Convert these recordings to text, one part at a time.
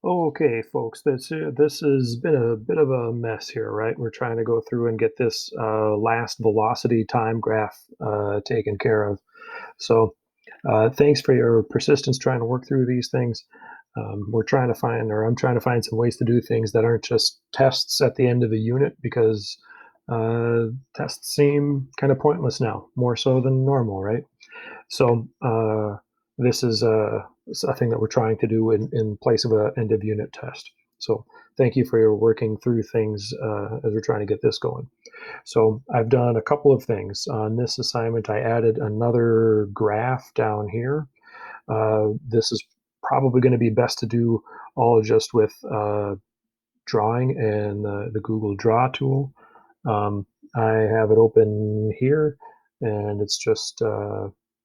Okay, folks, this has been a bit of a mess here, right? We're trying to go through and get this last velocity time graph taken care of. So, thanks for your persistence trying to work through these things. We're trying to find, or I'm trying to find some ways to do things that aren't just tests at the end of a unit because uh, tests seem kind of pointless now, more so than normal, right? So this is a thing that we're trying to do in place of an end of unit test. So thank you for your working through things as we're trying to get this going. So I've done a couple of things. On this assignment, I added another graph down here. This is probably going to be best to do all just with drawing and the Google Draw tool. Um, I have it open here, and it's just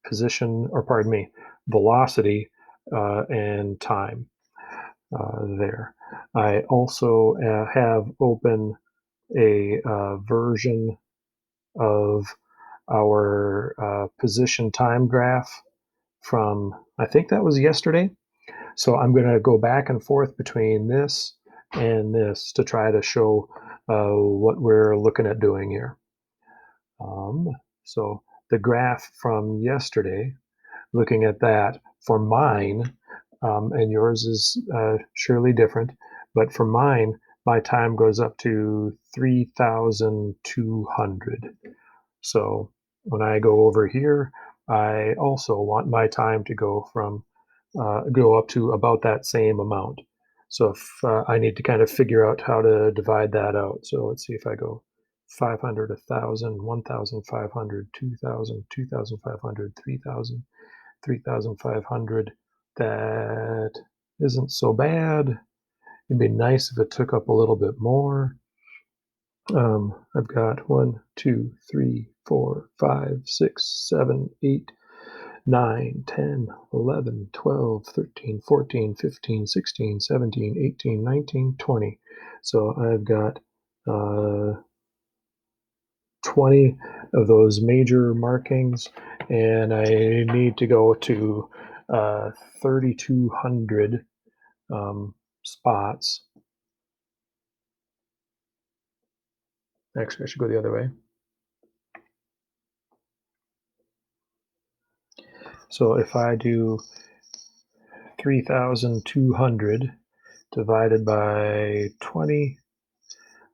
position, or pardon me, velocity and time there. I also have open a version of our position time graph from, I think that was yesterday. So I'm going to go back and forth between this and this to try to show what we're looking at doing here. Um, so the graph from yesterday, looking at that for mine, and yours is surely different, but for mine, my time goes up to 3,200. So when I go over here, I also want my time to go up to about that same amount. So if I need to kind of figure out how to divide that out. So let's see if I go 500, 1,000, 1,500, 2,000, 2,500, 3,000, 3,500. That isn't so bad. It'd be nice if it took up a little bit more. I've got 1, 2, 3, 4, 5, 6, 7, 8, 9, 10, 11, 12, 13, 14, 15, 16, 17, 18, 19, 20. So I've got 20 of those major markings, and I need to go to 3,200 spots. Actually, I should go the other way. So if I do 3,200 divided by 20,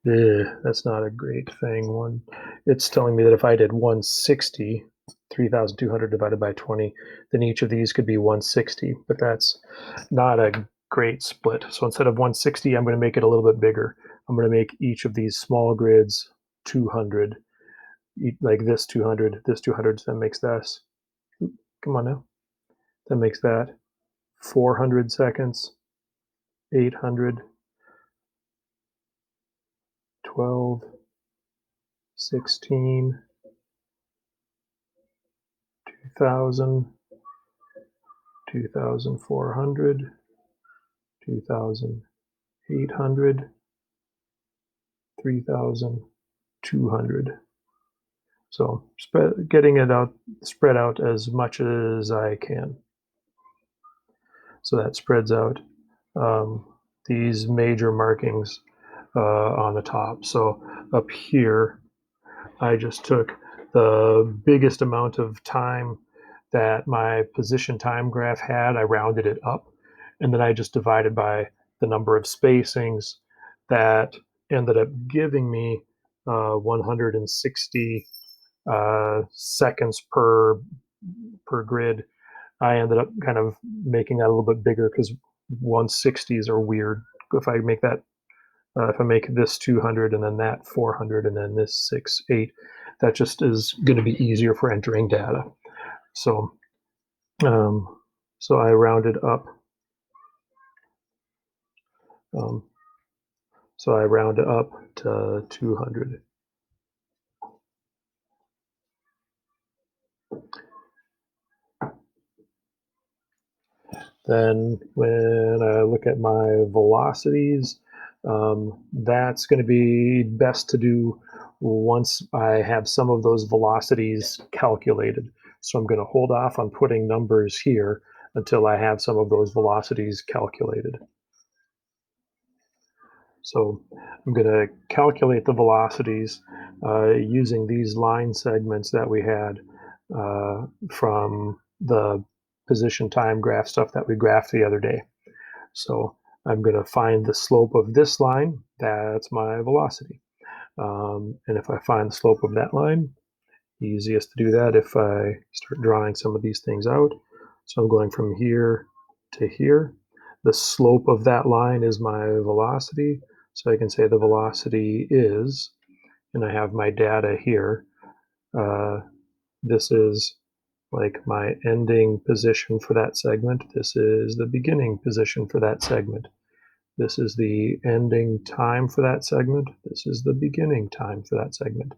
that's not a great thing. It's telling me that if I did 160, 3,200 divided by 20, then each of these could be 160, but that's not a great split. So instead of 160, I'm going to make it a little bit bigger. I'm going to make each of these small grids 200, like this 200, this 200, so that makes this, come on now, that makes that 400 seconds, 800, 12, 16, 2,000, 2,400, 2,800, 3,200. So getting it out, spread out as much as I can. So that spreads out these major markings on the top. So up here, I just took the biggest amount of time that my position time graph had, I rounded it up, and then I just divided by the number of spacings that ended up giving me 160 seconds per grid. I ended up kind of making that a little bit bigger because 160s are weird. If I make that if I make this 200 and then that 400 and then this 6, 8, that just is going to be easier for entering data. So, um, so I rounded up. Um, so I rounded up to 200. Then when I look at my velocities, that's going to be best to do once I have some of those velocities calculated. So I'm going to hold off on putting numbers here until I have some of those velocities calculated. So I'm going to calculate the velocities using these line segments that we had from the position time graph stuff that we graphed the other day. So I'm going to find the slope of this line. That's my velocity. And if I find the slope of that line, easiest to do that if I start drawing some of these things out. So I'm going from here to here. The slope of that line is my velocity. So I can say the velocity is, and I have my data here. This is like my ending position for that segment. This is the beginning position for that segment. This is the ending time for that segment. This is the beginning time for that segment.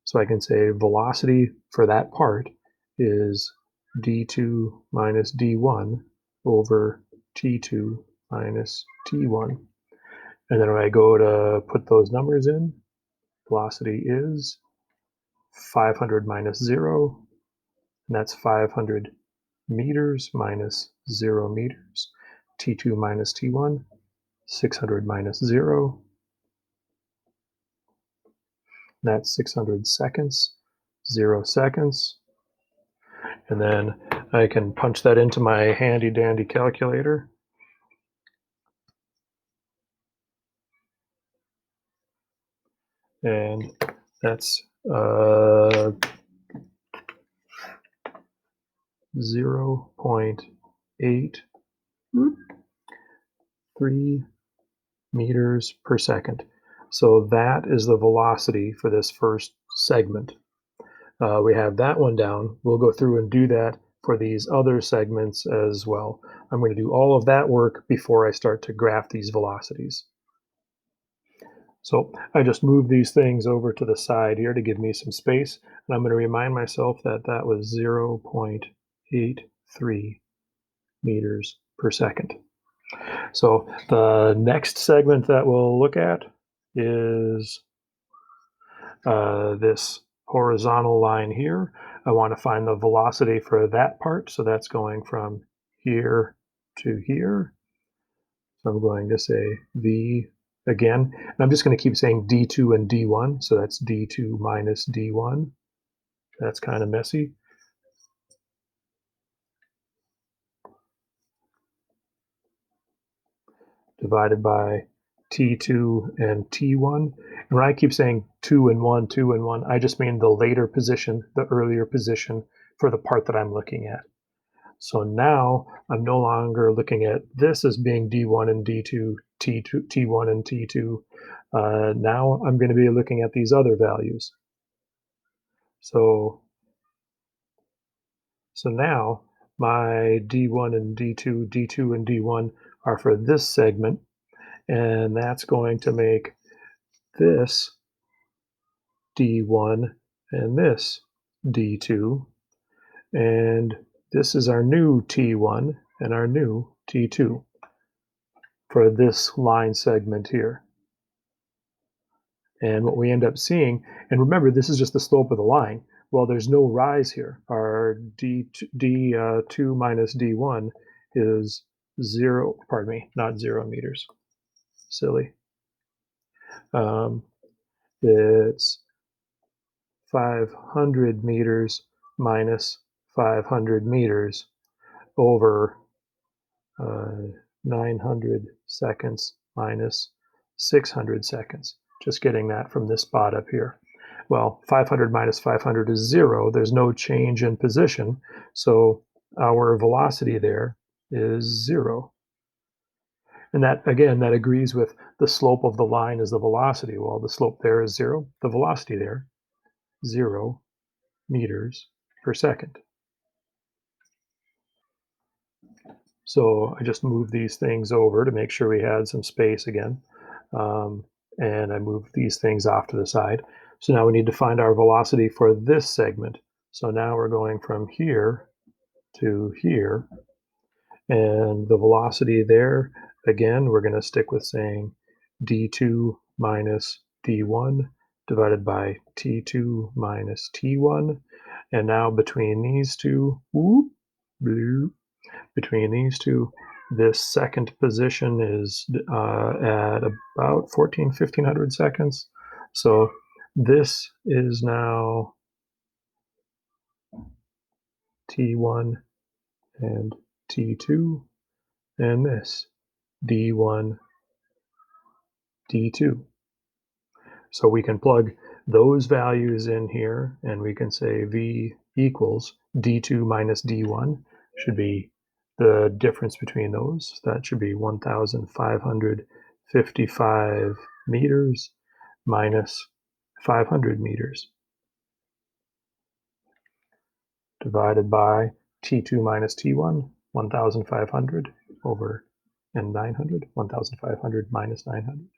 So I can say velocity for that part is d2 minus d1 over t2 minus t1. And then when I go to put those numbers in, velocity is 500 minus 0, and that's 500 meters minus 0 meters. T2 minus T1, 600 minus 0, that's 600 seconds, 0 seconds. And then I can punch that into my handy dandy calculator. And that's 0.83 meters per second. So that is the velocity for this first segment. We have that one down. We'll go through and do that for these other segments as well. I'm going to do all of that work before I start to graph these velocities. So I just moved these things over to the side here to give me some space. And I'm going to remind myself that that was 0.83 meters per second. So the next segment that we'll look at is this horizontal line here. I want to find the velocity for that part. So that's going from here to here. So I'm going to say V again. And I'm just going to keep saying D2 and D1. So that's D2 minus D1. That's kind of messy. Divided by T2 and T1. And when I keep saying 2 and 1, 2 and 1, I just mean the later position, the earlier position for the part that I'm looking at. So now I'm no longer looking at this as being D1 and D2, T1 and T2. Now I'm going to be looking at these other values. So now my D1 and D2, D2 and D1 are for this segment, and that's going to make this D1 and this D2, and this is our new T1 and our new T2 for this line segment here. And what we end up seeing, and remember, this is just the slope of the line. Well, there's no rise here. Our D2 minus D1 is 0, pardon me, not 0 meters. Silly. It's 500 meters minus 500 meters over 900 seconds minus 600 seconds. Just getting that from this spot up here. Well, 500 minus 500 is 0. There's no change in position. So our velocity there is 0. And that, again, that agrees with the slope of the line is the velocity. Well, the slope there is 0. The velocity there, 0 meters per second. So I just moved these things over to make sure we had some space again. And I moved these things off to the side. So now we need to find our velocity for this segment. So now we're going from here to here. And the velocity there, again, we're going to stick with saying d2 minus d1 divided by t2 minus t1. And now between these two, between these two, This second position is at about 1500 seconds. So this is now T1 and T2, and this D1, D2. So we can plug those values in here, and we can say V equals D2 minus D1 should be the difference between those. That should be 1,555 meters minus 500 meters divided by T2 minus T1, 1,500 over and 900, 1,500 minus 900.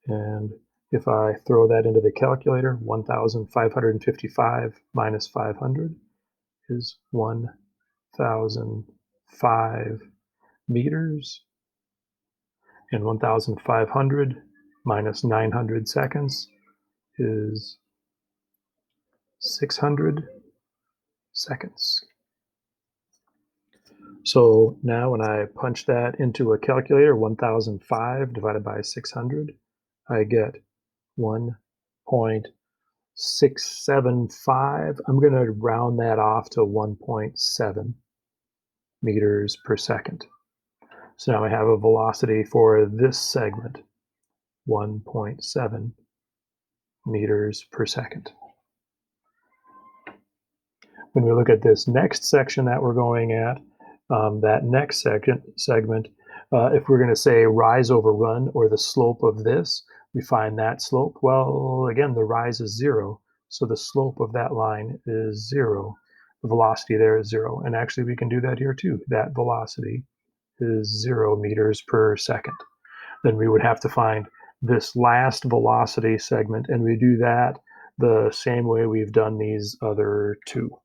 And if I throw that into the calculator, 1,555 minus 500 is 1,005 meters, and 1,500 minus 900 seconds is 600 seconds. So now when I punch that into a calculator, 1,005 divided by 600, I get 1.675. I'm going to round that off to 1.7 meters per second. So now I have a velocity for this segment, 1.7 meters per second. When we look at this next section that we're going at, that next segment, if we're going to say rise over run or the slope of this, we find that slope. Well, again, the rise is 0, so the slope of that line is 0. The velocity there is 0, and actually we can do that here too. That velocity is 0 meters per second. Then we would have to find this last velocity segment, and we do that the same way we've done these other two.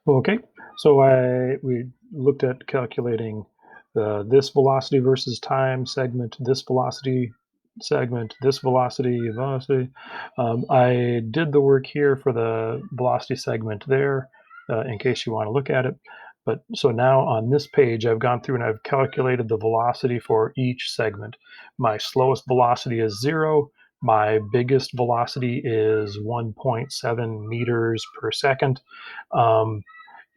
Okay, so we looked at calculating this velocity versus time segment, this velocity segment, this velocity. I did the work here for the velocity segment there, in case you want to look at it. But so now on this page, I've gone through and I've calculated the velocity for each segment. My slowest velocity is 0. My biggest velocity is 1.7 meters per second.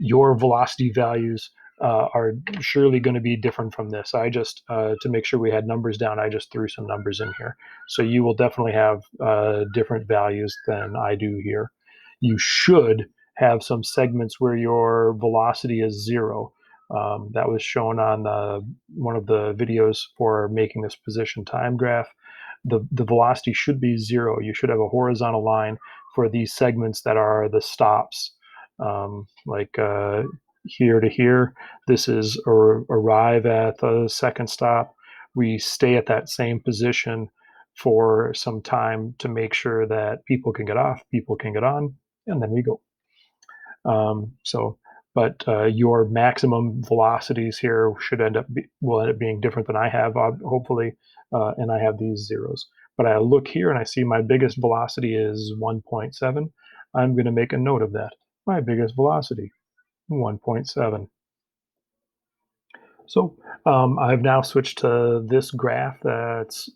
Your velocity values are surely going to be different from this. I just, to make sure we had numbers down, I just threw some numbers in here. So you will definitely have different values than I do here. You should have some segments where your velocity is 0. That was shown on one of the videos for making this position time graph. The velocity should be 0. You should have a horizontal line for these segments that are the stops, like here to here. This is arrive at the second stop. We stay at that same position for some time to make sure that people can get off, people can get on, and then we go. But your maximum velocities here will end up being different than I have, hopefully, and I have these zeros. But I look here and I see my biggest velocity is 1.7. I'm going to make a note of that. My biggest velocity, 1.7. So I've now switched to this graph that's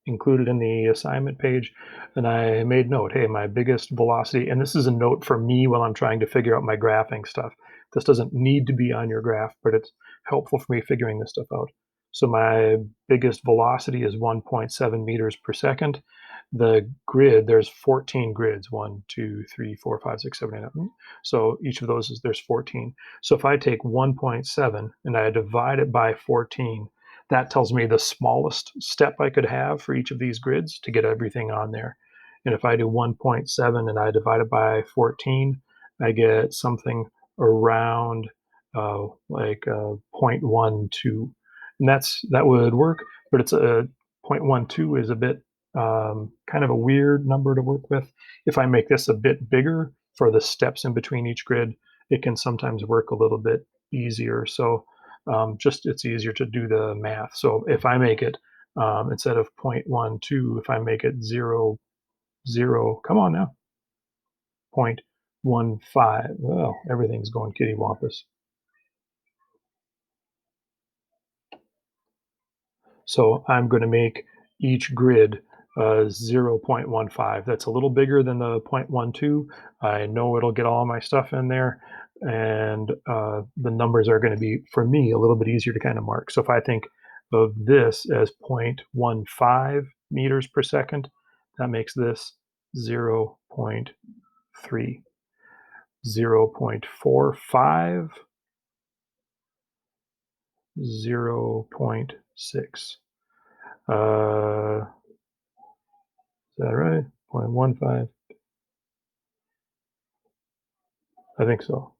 included in the assignment page, and I made note, hey, my biggest velocity, and this is a note for me while I'm trying to figure out my graphing stuff. This doesn't need to be on your graph, but it's helpful for me figuring this stuff out. So my biggest velocity is 1.7 meters per second. The grid, there's 14 grids, 1, 2, 3, 4, 5, 6, 7, 8, 9. So each of those there's 14. So if I take 1.7 and I divide it by 14, that tells me the smallest step I could have for each of these grids to get everything on there. And if I do 1.7 and I divide it by 14, I get something around like 0.12. And that would work, but it's a 0.12 is a bit kind of a weird number to work with. If I make this a bit bigger for the steps in between each grid, it can sometimes work a little bit easier. So just it's easier to do the math. So if I make it instead of 0.12, if I make it 0, 0, come on now. 0.15. Well, everything's going kittywampus. So I'm going to make each grid 0.15. That's a little bigger than the 0.12. I know it'll get all my stuff in there, and the numbers are going to be, for me, a little bit easier to kind of mark. So if I think of this as 0.15 meters per second, that makes this 0.3, 0.45, 0.6. Is that right? 0.15. I think so.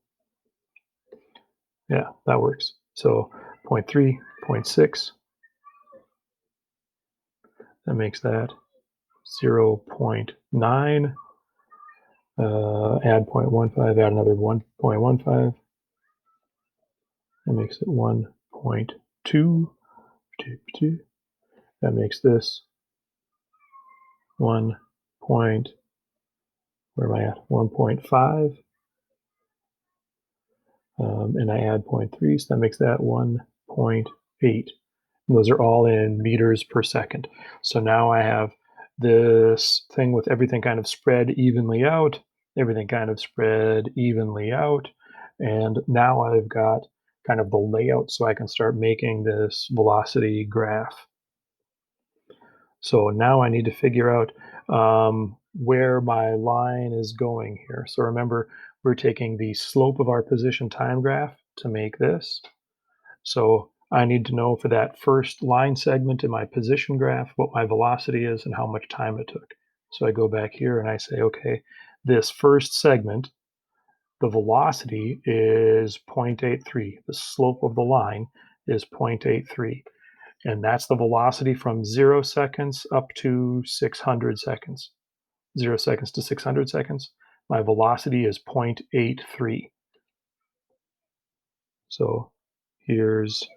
Yeah, that works. So zero point 0.3, 0.6, that makes that 0.9. Add 0.15, add another 1.15. That makes it 1.2. That makes this 1 point, where am I at? 1.5. And I add 0.3, so that makes that 1.8. And those are all in meters per second. So now I have this thing with everything kind of spread evenly out, everything kind of spread evenly out. And now I've got kind of the layout so I can start making this velocity graph. So now I need to figure out where my line is going here. So remember, we're taking the slope of our position time graph to make this. So I need to know for that first line segment in my position graph what my velocity is and how much time it took. So I go back here and I say, okay, this first segment, the velocity is 0.83. The slope of the line is 0.83. And that's the velocity from 0 seconds up to 600 seconds. 0 seconds to 600 seconds. My velocity is 0.83. So here's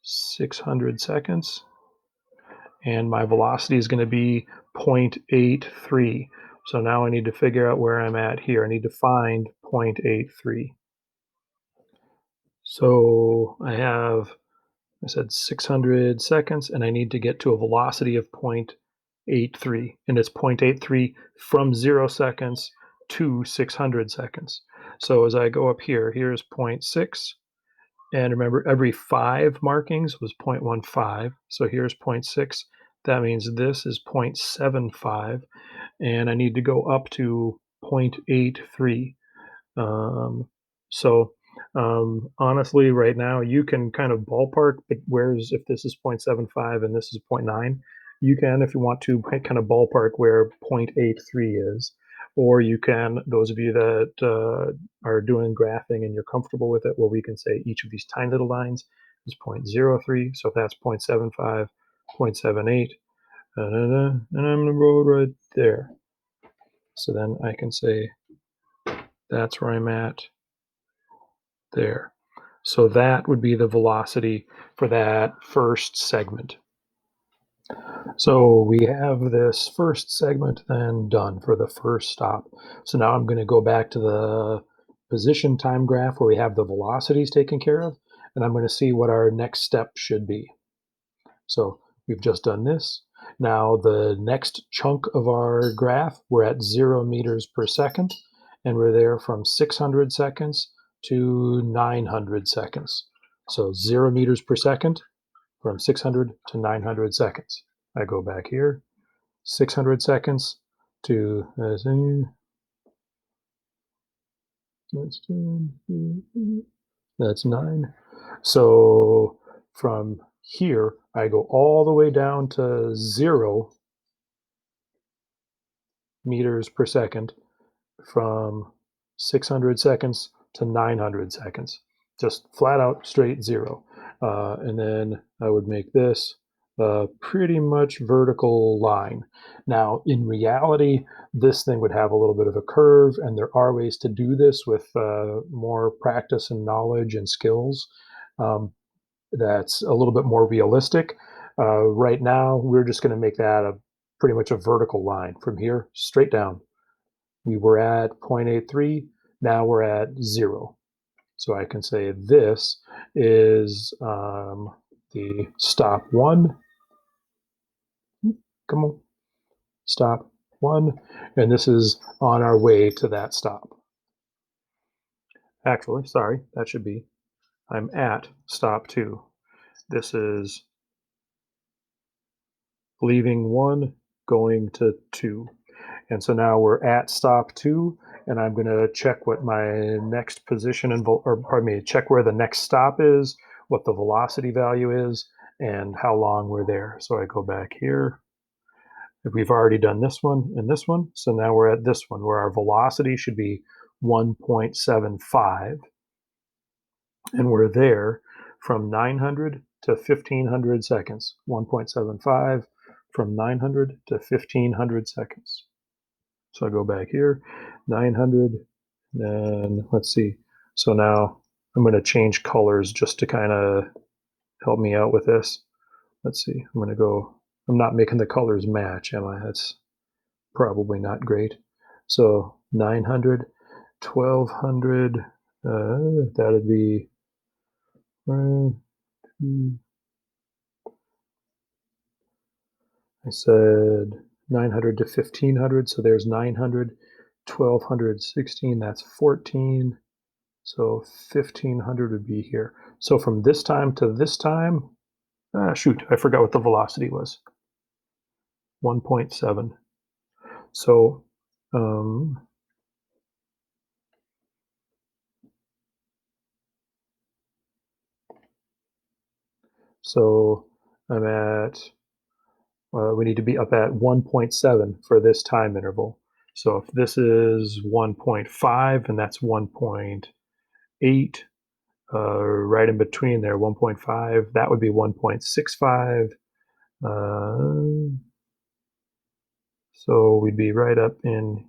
600 seconds. And my velocity is going to be 0.83. So now I need to figure out where I'm at here. I need to find 0.83. So I said 600 seconds, and I need to get to a velocity of 0.83. And it's 0.83 from 0 seconds to 600 seconds. So as I go up here, here's 0.6. And remember, every 5 markings was 0.15. So here's 0.6. That means this is 0.75. And I need to go up to 0.83. Um, so honestly, right now, you can kind of ballpark, but whereas if this is 0.75 and this is 0.9, you can, if you want to, kind of ballpark where 0.83 is. Or you can, those of you that are doing graphing and you're comfortable with it, well, we can say each of these tiny little lines is 0.03. So if that's 0.75, 0.78, and I'm going to roll right there. So then I can say that's where I'm at there. So that would be the velocity for that first segment. So we have this first segment then done for the first stop. So now I'm going to go back to the position time graph where we have the velocities taken care of, and I'm going to see what our next step should be. So we've just done this. Now the next chunk of our graph, we're at 0 meters per second, and we're there from 600 seconds to 900 seconds. So 0 meters per second from 600 to 900 seconds. I go back here, 600 seconds to, that's 9. So from here, I go all the way down to 0 meters per second from 600 seconds to 900 seconds. Just flat out straight 0. And then I would make this a pretty much vertical line. Now, in reality, this thing would have a little bit of a curve, and there are ways to do this with more practice and knowledge and skills. That's a little bit more realistic. Right now, we're just going to make that a pretty much a vertical line from here straight down. we were at 0.83, now we're at 0. So I can say this is the stop 1. Come on, stop 1, and this is on our way to that stop. Actually, sorry, that should be, I'm at stop 2. This is leaving 1, going to 2. And so now we're at stop 2, and I'm going to check what my next position or pardon me, check where the next stop is, what the velocity value is, and how long we're there. So I go back here. We've already done this one and this one, so now we're at this one where our velocity should be 1.75, and we're there from 900 to 1500 seconds. 1.75 from 900 to 1500 seconds. So I go back here, 900, and let's see. So now I'm going to change colors just to kind of help me out with this. Let's see, I'm going to go, I'm not making the colors match, am I? That's probably not great. So 900, 1200, that'd be, I said 900 to 1500, so there's 900, 1200, 16, that's 14. So 1500 would be here. So from this time to this time, shoot, I forgot what the velocity was. 1.7. So so I'm at, we need to be up at 1.7 for this time interval. So if this is 1.5 and that's 1.8, right in between there, 1.5, that would be 1.65. So we'd be right up in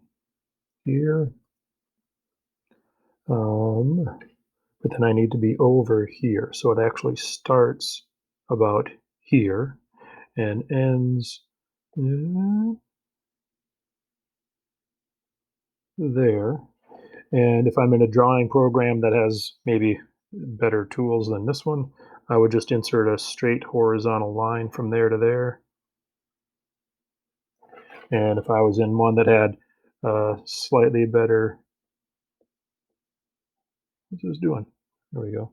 here. But then I need to be over here. So it actually starts about here and ends there. And if I'm in a drawing program that has maybe better tools than this one, I would just insert a straight horizontal line from there to there. And if I was in one that had slightly better, what's this doing? There we go.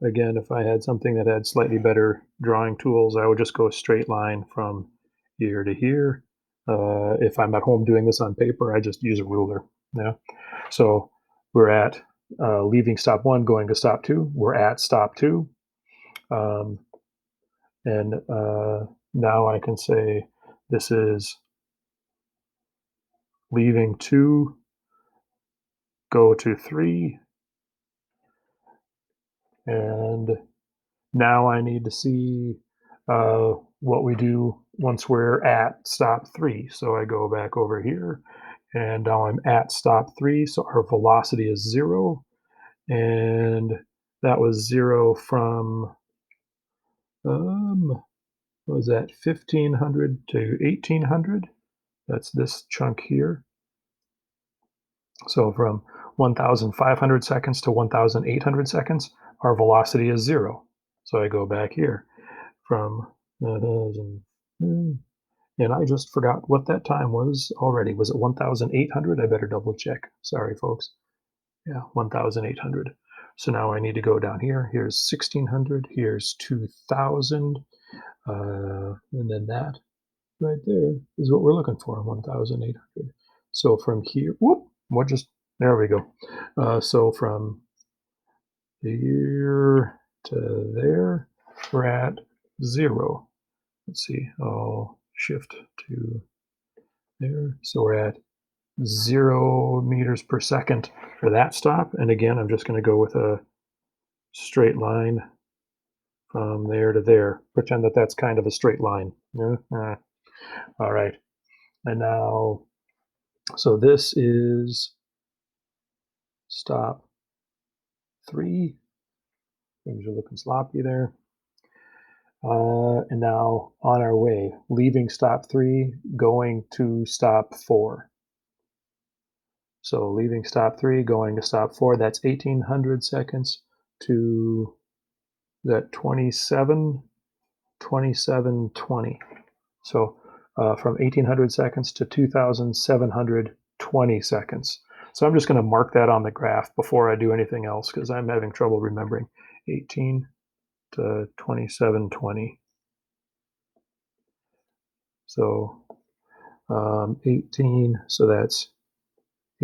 Again, if I had something that had slightly better drawing tools, I would just go a straight line from here to here. If I'm at home doing this on paper, I just use a ruler. Yeah. So we're at leaving stop 1, going to stop 2. We're at stop 2. And now I can say this is leaving 2, go to 3. And now I need to see what we do once we're at stop 3. So I go back over here, and now I'm at stop 3. So our velocity is 0, and that was 0 from what was that, 1500 to 1800. That's this chunk here. So from 1500 seconds to 1800 seconds, our velocity is 0. So I go back here from 1000, and I just forgot what that time was already. Was it 1800? I better double check. Sorry, folks. Yeah, 1800. So now I need to go down here. Here's 1600. Here's 2000. And then that right there is what we're looking for, 1800. So from here, whoop, what just, there we go. So from here to there, we're at 0. Let's see, I'll shift to there. So we're at 0 meters per second for that stop. And again, I'm just going to go with a straight line from there to there. Pretend that that's kind of a straight line. Yeah? All right. And now, so this is stop 3. Things are looking sloppy there. And now on our way, leaving stop 3, going to stop 4. So leaving stop 3, going to stop 4, that's 1800 seconds to that 2720. So from 1800 seconds to 2720 seconds. So I'm just going to mark that on the graph before I do anything else because I'm having trouble remembering 18 to 2720. So 18, so that's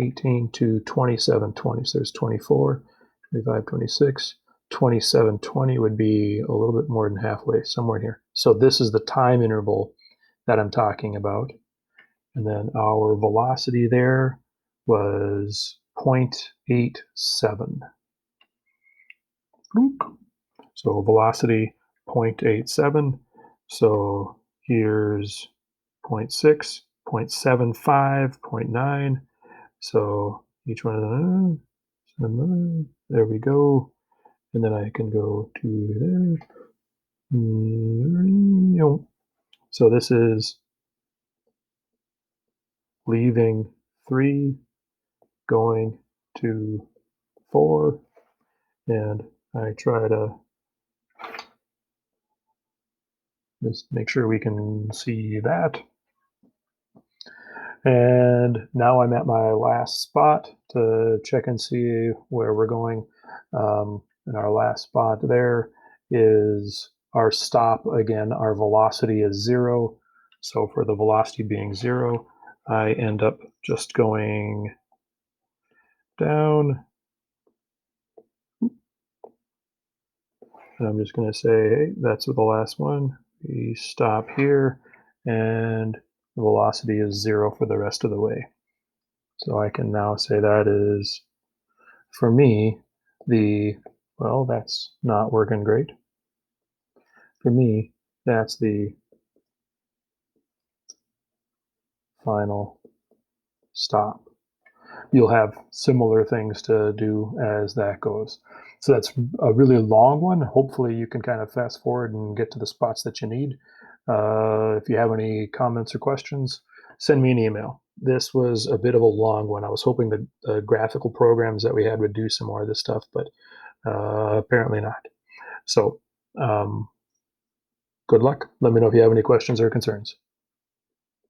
18 to 2720. So there's 24, 25, 26, 2720 would be a little bit more than halfway, somewhere in here. So this is the time interval that I'm talking about. And then our velocity there was 0.87. So velocity 0.87. So here's 0.6, 0.75, 0.9. So each one of them, there we go. And then I can go to there. So this is leaving 3, going to 4, and I try to just make sure we can see that. And now I'm at my last spot to check and see where we're going. And our last spot there is our stop again. Our velocity is 0. So for the velocity being 0, I end up just going down. And I'm just going to say, hey, that's the last one. We stop here, and the velocity is 0 for the rest of the way. So I can now say that is, for me, well, that's not working great. For me, that's the final stop. You'll have similar things to do as that goes. So that's a really long one. Hopefully you can kind of fast forward and get to the spots that you need. If you have any comments or questions, send me an email. This was a bit of a long one. I was hoping that the graphical programs that we had would do some more of this stuff, but apparently not. So good luck. Let me know if you have any questions or concerns.